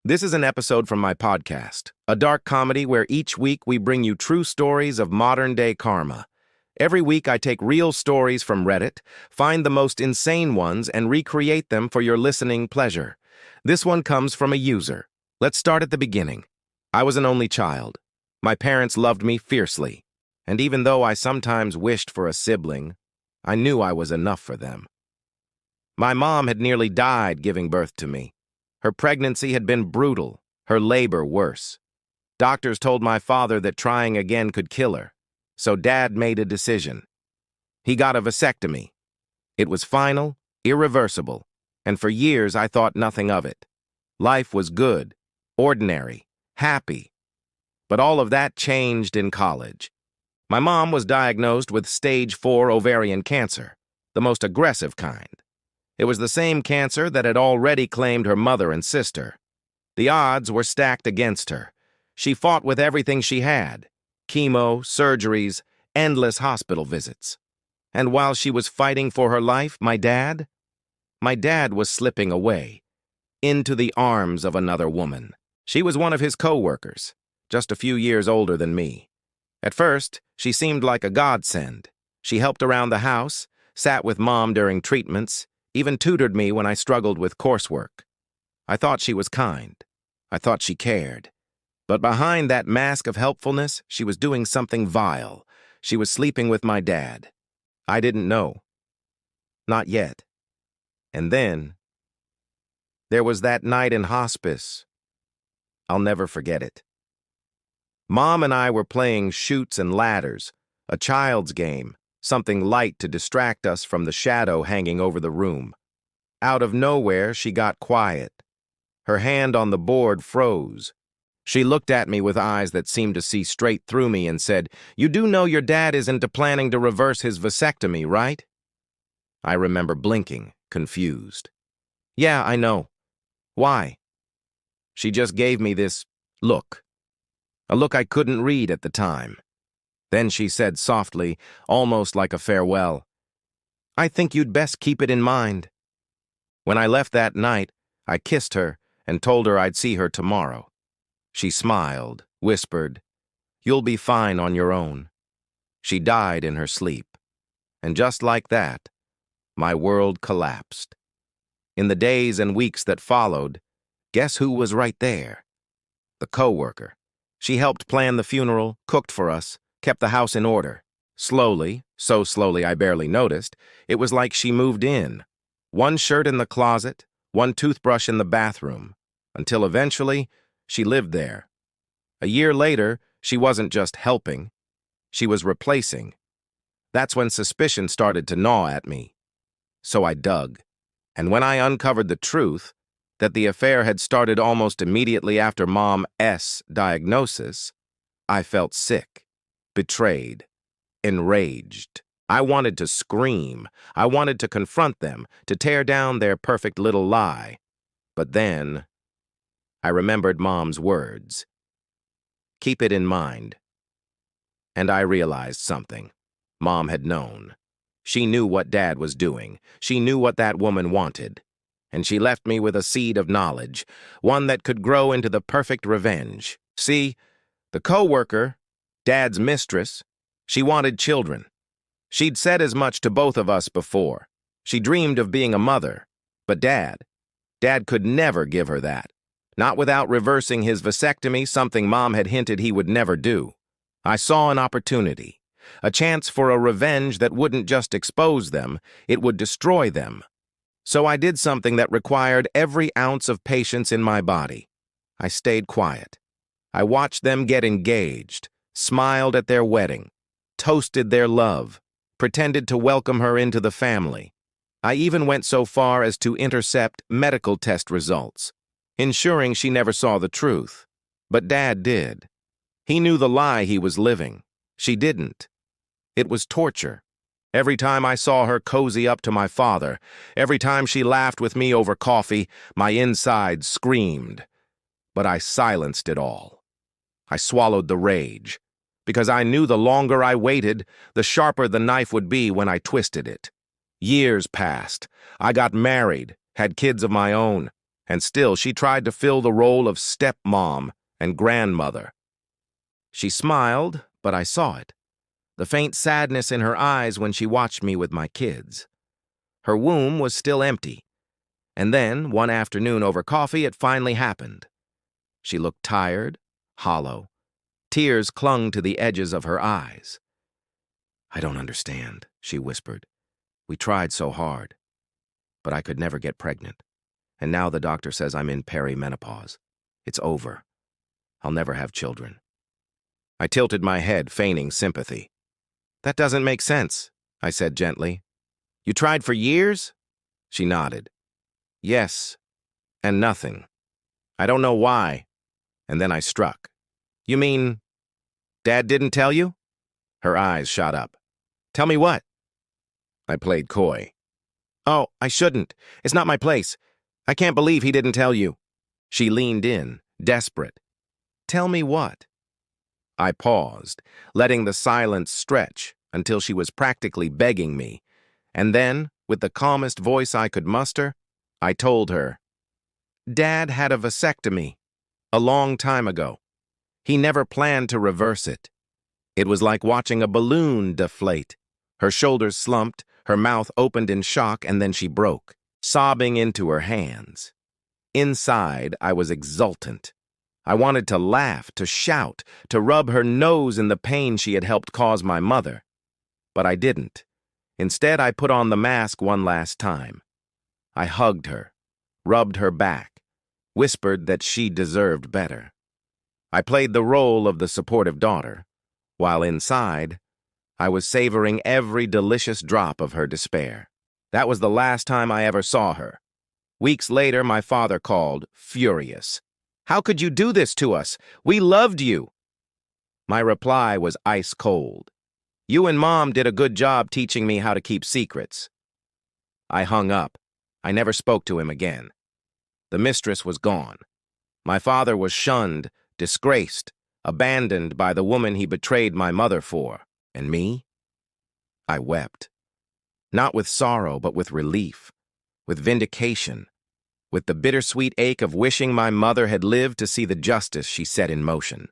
This is an episode from my podcast, a dark comedy where each week we bring you true stories of modern-day karma. Every week I take real stories from Reddit, find the most insane ones, and recreate them for your listening pleasure. This one comes from a user. Let's start at the beginning. I was an only child. My parents loved me fiercely, and even though I sometimes wished for a sibling, I knew I was enough for them. My mom had nearly died giving birth to me. Her pregnancy had been brutal, her labor worse. Doctors told my father that trying again could kill her, so Dad made a decision. He got a vasectomy. It was final, irreversible, and for years I thought nothing of it. Life was good, ordinary, happy. But all of that changed in college. My mom was diagnosed with stage 4 ovarian cancer, the most aggressive kind. It was the same cancer that had already claimed her mother and sister. The odds were stacked against her. She fought with everything she had: chemo, surgeries, endless hospital visits. And while she was fighting for her life, my dad was slipping away, into the arms of another woman. She was one of his co-workers, just a few years older than me. At first, she seemed like a godsend. She helped around the house, sat with Mom during treatments, even tutored me when I struggled with coursework. I thought she was kind. I thought she cared. But behind that mask of helpfulness, she was doing something vile. She was sleeping with my dad. I didn't know. Not yet. And then, there was that night in hospice. I'll never forget it. Mom and I were playing Chutes and Ladders, a child's game, something light to distract us from the shadow hanging over the room. Out of nowhere, she got quiet. Her hand on the board froze. She looked at me with eyes that seemed to see straight through me and said, "You do know your dad isn't planning to reverse his vasectomy, right?" I remember blinking, confused. "Yeah, I know. Why?" She just gave me this look, a look I couldn't read at the time. Then she said softly, almost like a farewell, "I think you'd best keep it in mind." When I left that night, I kissed her and told her I'd see her tomorrow. She smiled, whispered, "You'll be fine on your own." She died in her sleep. And just like that, my world collapsed. In the days and weeks that followed, guess who was right there? The co-worker. She helped plan the funeral, cooked for us, kept the house in order. Slowly, so slowly I barely noticed, it was like she moved in. One shirt in the closet, one toothbrush in the bathroom, until eventually she lived there. A year later, she wasn't just helping, she was replacing. That's when suspicion started to gnaw at me. So I dug. And when I uncovered the truth, that the affair had started almost immediately after Mom's diagnosis, I felt sick. Betrayed, enraged. I wanted to scream. I wanted to confront them, to tear down their perfect little lie. But then, I remembered Mom's words. Keep it in mind. And I realized something. Mom had known. She knew what Dad was doing. She knew what that woman wanted. And she left me with a seed of knowledge, one that could grow into the perfect revenge. See, the co-worker, Dad's mistress, she wanted children. She'd said as much to both of us before. She dreamed of being a mother. But Dad could never give her that. Not without reversing his vasectomy, something Mom had hinted he would never do. I saw an opportunity, a chance for a revenge that wouldn't just expose them, it would destroy them. So I did something that required every ounce of patience in my body. I stayed quiet. I watched them get engaged, smiled at their wedding, toasted their love, pretended to welcome her into the family. I even went so far as to intercept medical test results, ensuring she never saw the truth. But Dad did. He knew the lie he was living. She didn't. It was torture. Every time I saw her cozy up to my father, every time she laughed with me over coffee, my insides screamed. But I silenced it all. I swallowed the rage, because I knew the longer I waited, the sharper the knife would be when I twisted it. Years passed. I got married, had kids of my own. And still she tried to fill the role of stepmom and grandmother. She smiled, but I saw it. The faint sadness in her eyes when she watched me with my kids. Her womb was still empty. And then, one afternoon over coffee, it finally happened. She looked tired, hollow. Tears clung to the edges of her eyes. "I don't understand," she whispered. "We tried so hard. But I could never get pregnant. And now the doctor says I'm in perimenopause. It's over. I'll never have children." I tilted my head, feigning sympathy. "That doesn't make sense," I said gently. "You tried for years?" She nodded. "Yes, and nothing. I don't know why." And then I struck. "You mean Dad didn't tell you?" Her eyes shot up. "Tell me what?" I played coy. "Oh, I shouldn't. It's not my place. I can't believe he didn't tell you." She leaned in, desperate. "Tell me what?" I paused, letting the silence stretch until she was practically begging me. And then, with the calmest voice I could muster, I told her, "Dad had a vasectomy a long time ago. He never planned to reverse it. It was like watching a balloon deflate. Her shoulders slumped, her mouth opened in shock, and then she broke, sobbing into her hands. Inside, I was exultant. I wanted to laugh, to shout, to rub her nose in the pain she had helped cause my mother. But I didn't. Instead, I put on the mask one last time. I hugged her, rubbed her back, whispered that she deserved better. I played the role of the supportive daughter, while inside, I was savoring every delicious drop of her despair. That was the last time I ever saw her. Weeks later, my father called, furious. "How could you do this to us? We loved you." My reply was ice cold. "You and Mom did a good job teaching me how to keep secrets." I hung up. I never spoke to him again. The mistress was gone. My father was shunned, disgraced, abandoned by the woman he betrayed my mother for. And me? I wept. Not with sorrow, but with relief, with vindication, with the bittersweet ache of wishing my mother had lived to see the justice she set in motion.